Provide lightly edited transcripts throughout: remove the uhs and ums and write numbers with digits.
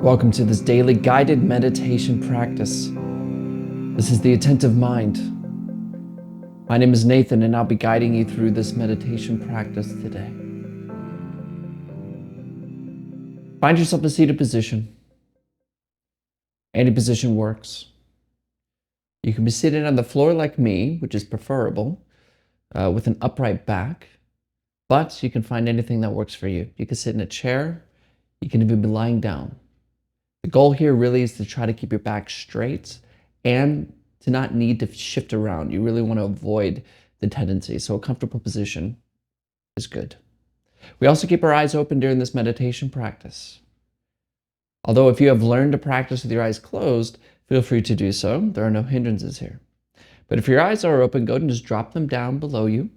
Welcome to this daily guided meditation practice. This is the Attentive Mind. My name is Nathan, and I'll be guiding you through this meditation practice today. Find yourself a seated position. Any position works. You can be sitting on the floor like me, which is preferable, with an upright back, but you can find anything that works for you. You can sit in a chair. You can even be lying down. The goal here really is to try to keep your back straight and to not need to shift around. You really want to avoid the tendency. So a comfortable position is good. We also keep our eyes open during this meditation practice. Although if you have learned to practice with your eyes closed, feel free to do so. There are no hindrances here. But if your eyes are open, go ahead and just drop them down below you,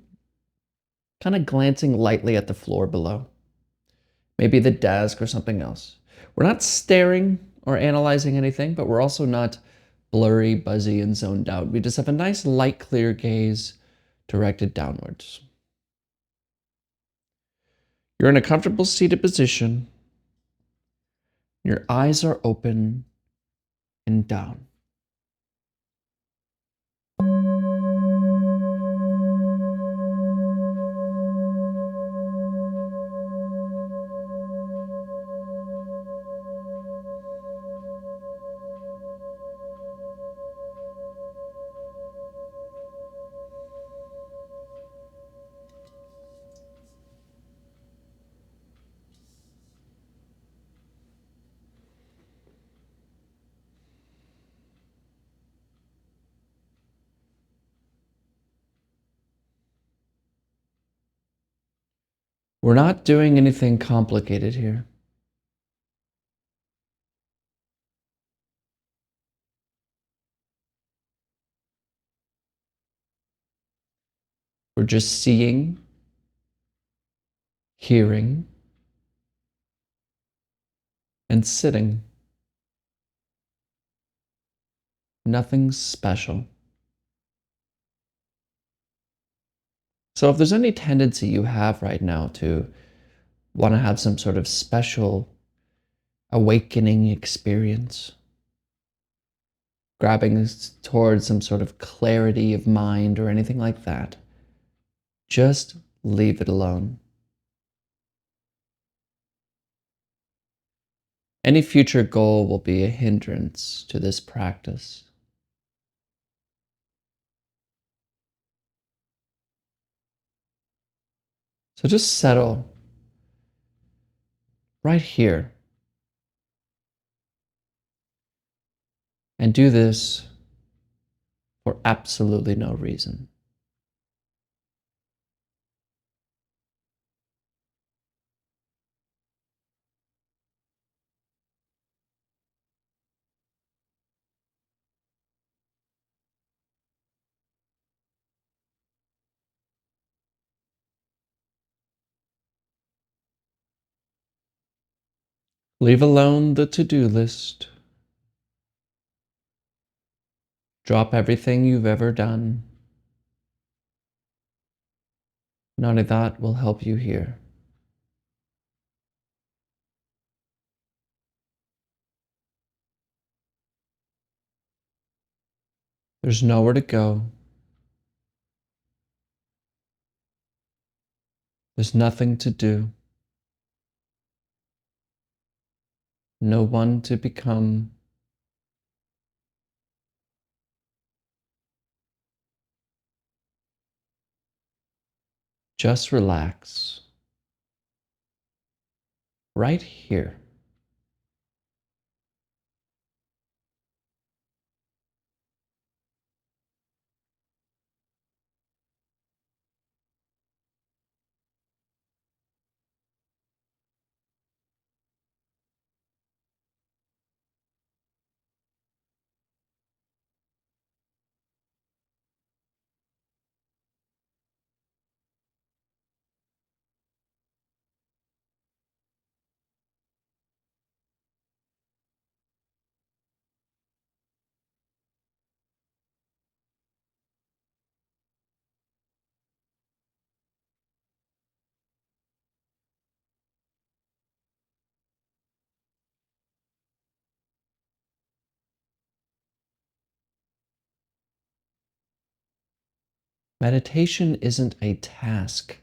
kind of glancing lightly at the floor below. Maybe the desk or something else. We're not staring or analyzing anything, but we're also not blurry, buzzy, and zoned out. We just have a nice, light, clear gaze directed downwards. You're in a comfortable seated position. Your eyes are open and down. We're not doing anything complicated here. We're just seeing, hearing, and sitting. Nothing special. So if there's any tendency you have right now to want to have some sort of special awakening experience, grabbing towards some sort of clarity of mind or anything like that, just leave it alone. Any future goal will be a hindrance to this practice. So just settle right here and do this for absolutely no reason. Leave alone the to-do list. Drop everything you've ever done. None of that will help you here. There's nowhere to go. There's nothing to do. No one to become. Just relax. Right here. Meditation isn't a task.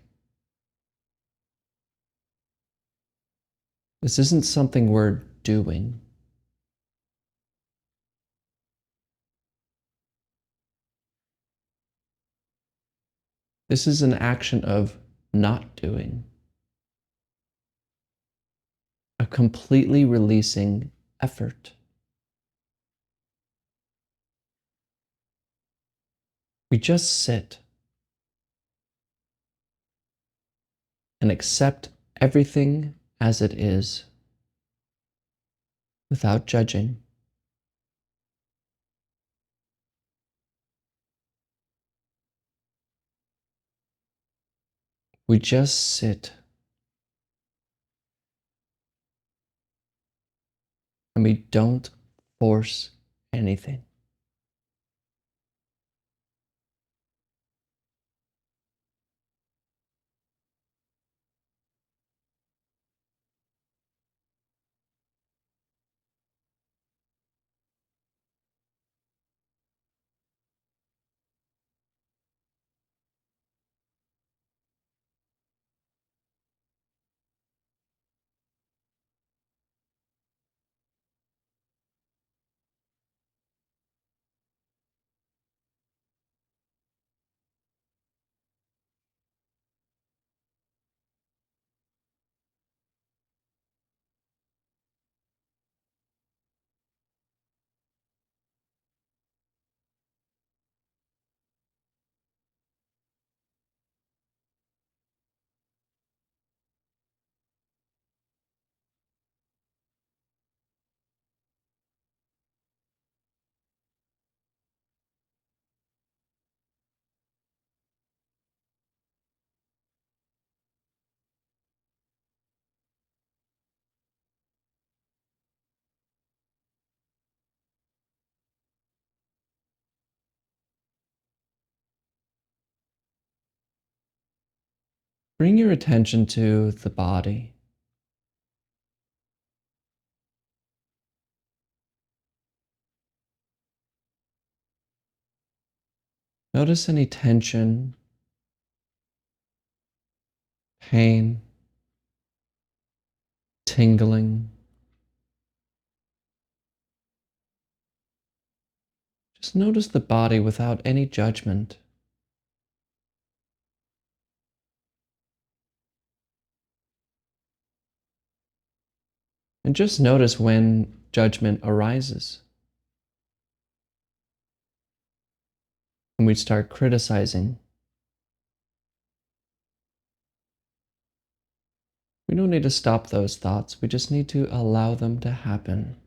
This isn't something we're doing. This is an action of not doing, a completely releasing effort. We just sit and accept everything as it is without judging. We just sit and we don't force anything. Bring your attention to the body. Notice any tension, pain, tingling. Just notice the body without any judgment. And just notice when judgment arises. When we start criticizing. We don't need to stop those thoughts. We just need to allow them to happen.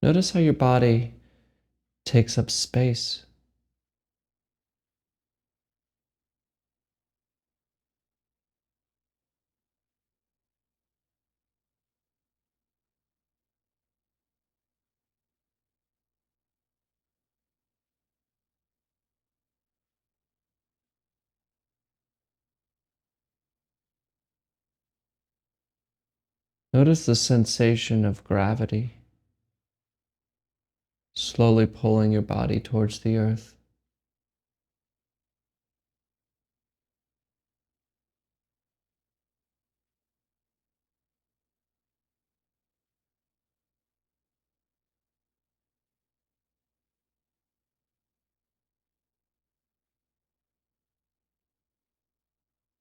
Notice how your body takes up space. Notice the sensation of gravity slowly pulling your body towards the earth.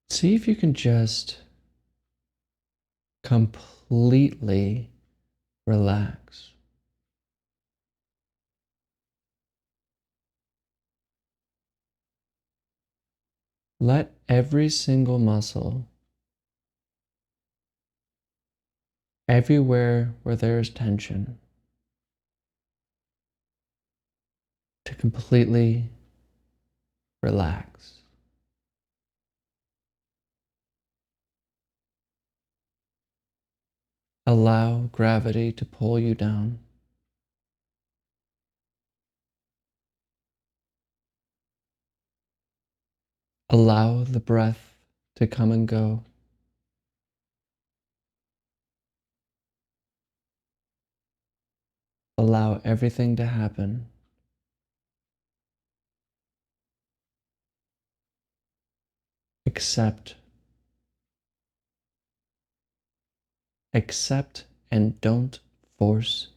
See if you can just completely relax. Let every single muscle, everywhere where there is tension, to completely relax. Allow gravity to pull you down. Allow the breath to come and go. allow everything to happen. Accept. Accept and don't force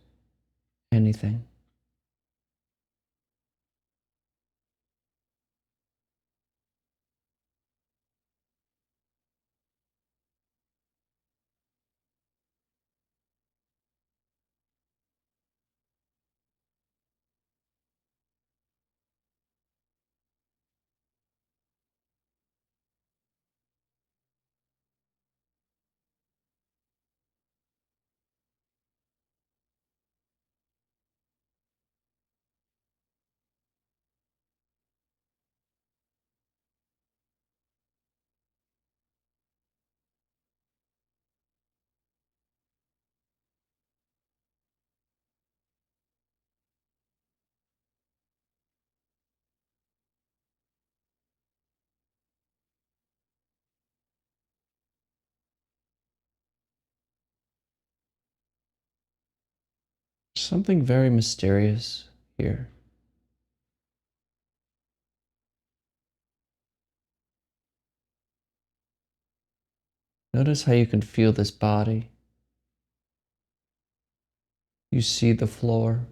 anything. Something very mysterious here. Notice how you can feel this body. You see the floor.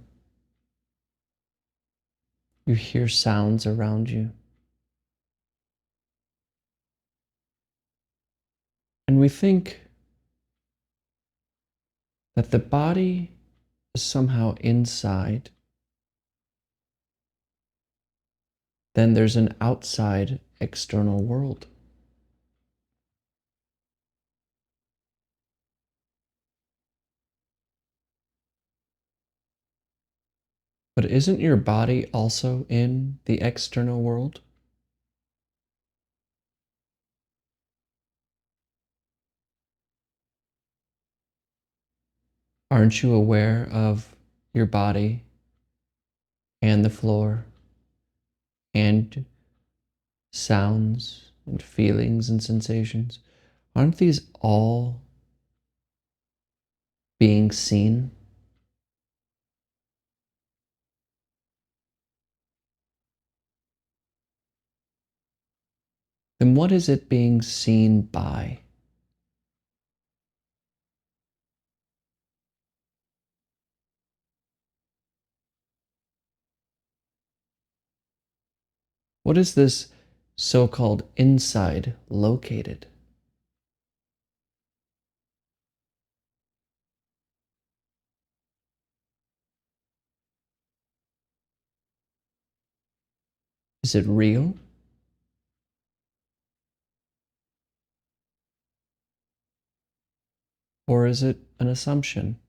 You hear sounds around you. And we think that the body is somehow inside. Then there's an outside external world. But isn't your body also in the external world? Aren't you aware of your body and the floor and sounds and feelings and sensations? Aren't these all being seen? Then what is it being seen by? What is this so-called inside located? Is it real? Or is it an assumption?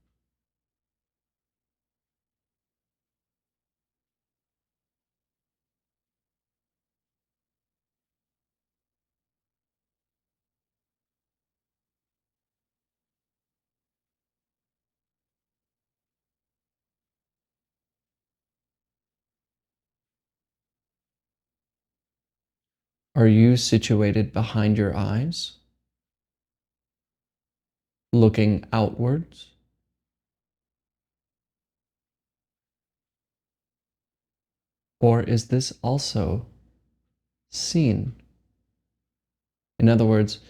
Are you situated behind your eyes, looking outwards? Or is this also seen? In other words,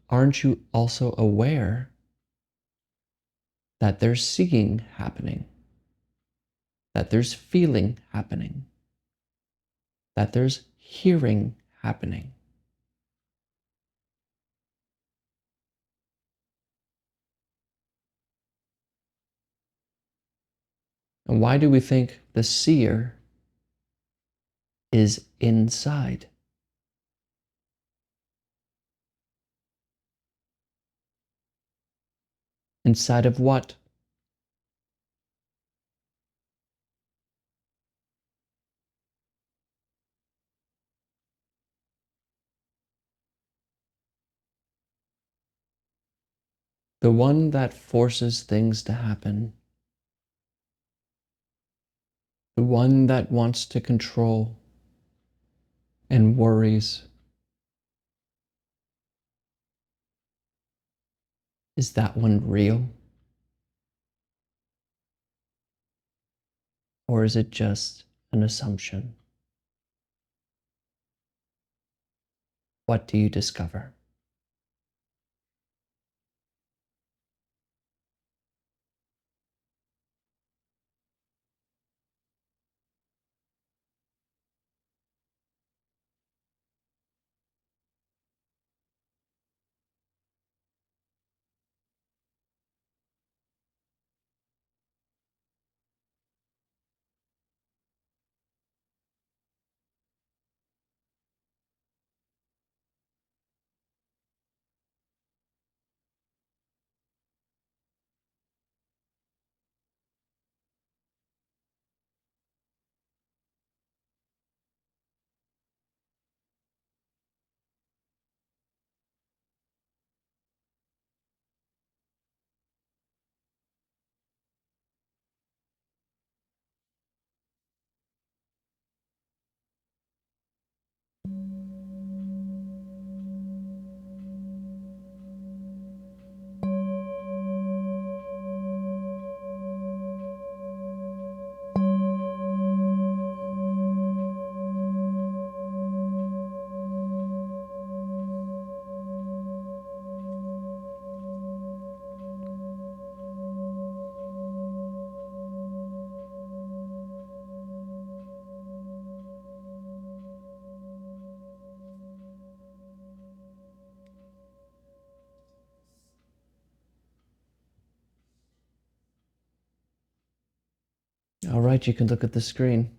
aren't you also aware that there's seeing happening, that there's feeling happening, that there's hearing happening? And why do we think the seer is inside? Inside of what? The one that forces things to happen. The one that wants to control and worries. Is that one real? Or is it just an assumption? What do you discover? All right, you can look at the screen.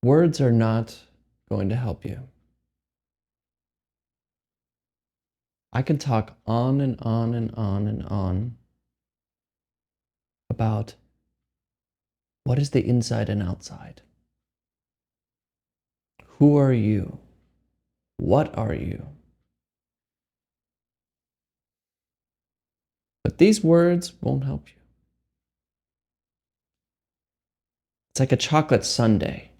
Words are not going to help you. I can talk on and on and on and on about what is the inside and outside. Who are you? What are you? But these words won't help you. It's like a chocolate sundae.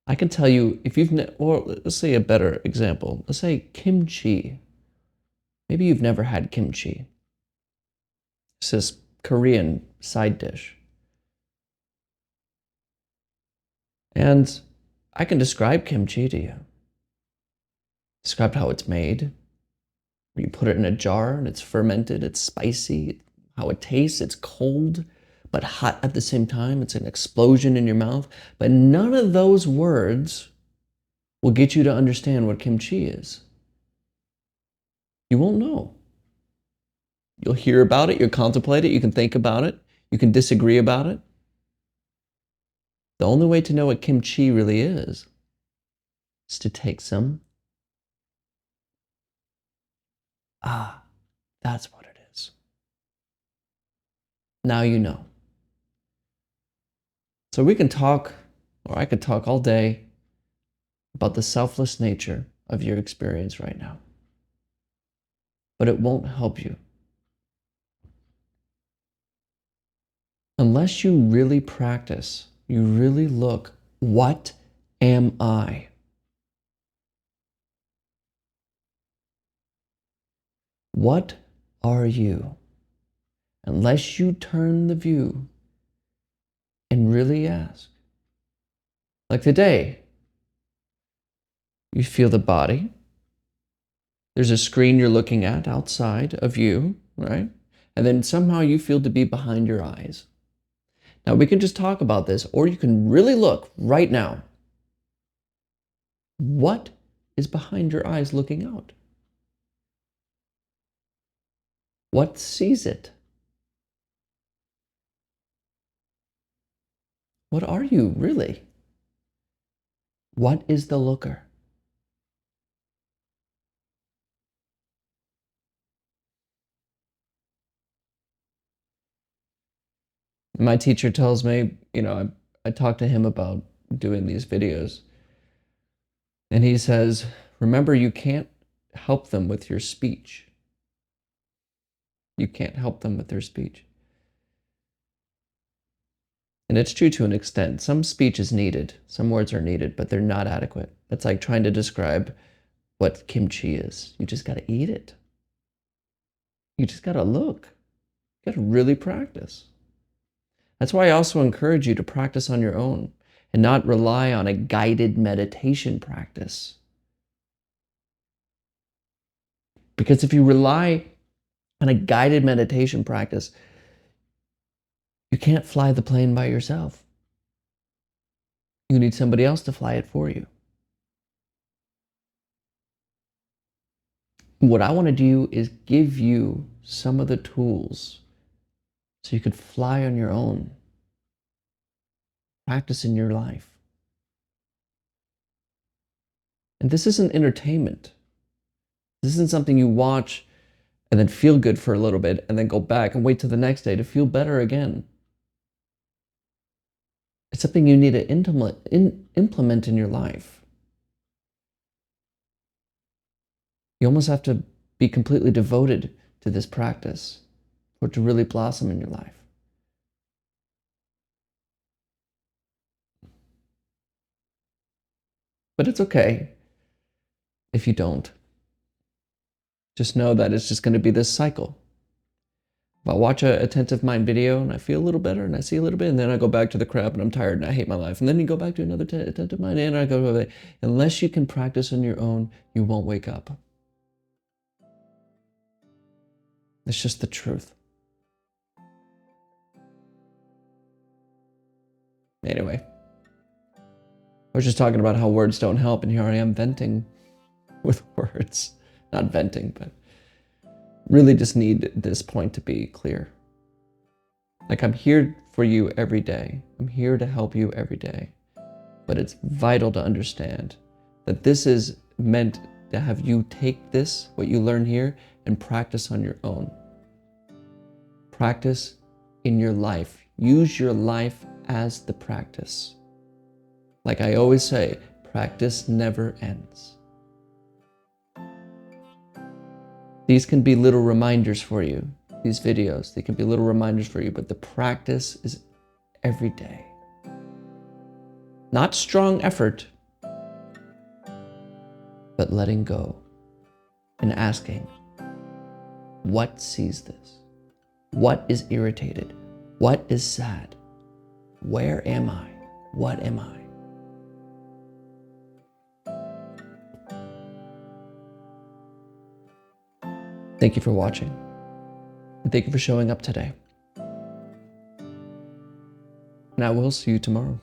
I can tell you if or let's say a better example. Let's say kimchi. Maybe you've never had kimchi. It's this Korean side dish. And I can describe kimchi to you. Describe how it's made. You put it in a jar and it's fermented, it's spicy, how it tastes, it's cold, but hot at the same time. It's an explosion in your mouth. But none of those words will get you to understand what kimchi is. You won't know. You'll hear about it, you'll contemplate it, you can think about it, you can disagree about it. The only way to know what kimchi really is to take some. Ah, that's what it is. Now you know. So we can talk, or I could talk all day about the selfless nature of your experience right now. But it won't help you. Unless you really practice, you really look, what am I? What are you? Unless you turn the view and really ask. Like today, you feel the body. There's a screen you're looking at outside of you, right? And then somehow you feel to be behind your eyes. Now we can just talk about this, or you can really look right now. What is behind your eyes looking out? What sees it? What are you really? What is the looker? My teacher tells me, I talk to him about doing these videos. And he says, remember, you can't help them with your speech. You can't help them with their speech. And it's true to an extent. Some speech is needed, some words are needed, but they're not adequate. It's like trying to describe what kimchi is. You just got to eat it. You just got to look. You got to really practice. That's why I also encourage you to practice on your own and not rely on a guided meditation practice. Because if you rely on a guided meditation practice, you can't fly the plane by yourself. You need somebody else to fly it for you. What I want to do is give you some of the tools so you could fly on your own, practice in your life. And this isn't entertainment. This isn't something you watch and then feel good for a little bit and then go back and wait till the next day to feel better again. It's something you need to implement in your life. You almost have to be completely devoted to this practice for it to really blossom in your life. But it's okay if you don't. Just know that it's just going to be this cycle. If I watch a Attentive Mind video and I feel a little better and I see a little bit, and then I go back to the crap and I'm tired and I hate my life. And then you go back to another Attentive Mind and I go, unless you can practice on your own, you won't wake up. It's just the truth. Anyway, I was just talking about how words don't help, and here I am venting with words. Not venting, but really just need this point to be clear. Like, I'm here for you every day. I'm here to help you every day. But it's vital to understand that this is meant to have you take this, what you learn here, and practice on your own. Practice in your life. Use your life as the practice. Like I always say, practice never ends. These can be little reminders for you. These videos, they can be little reminders for you, but the practice is every day. Not strong effort, but letting go and asking, what sees this? What is irritated? What is sad? Where am I? What am I? Thank you for watching. And thank you for showing up today. And I will see you tomorrow.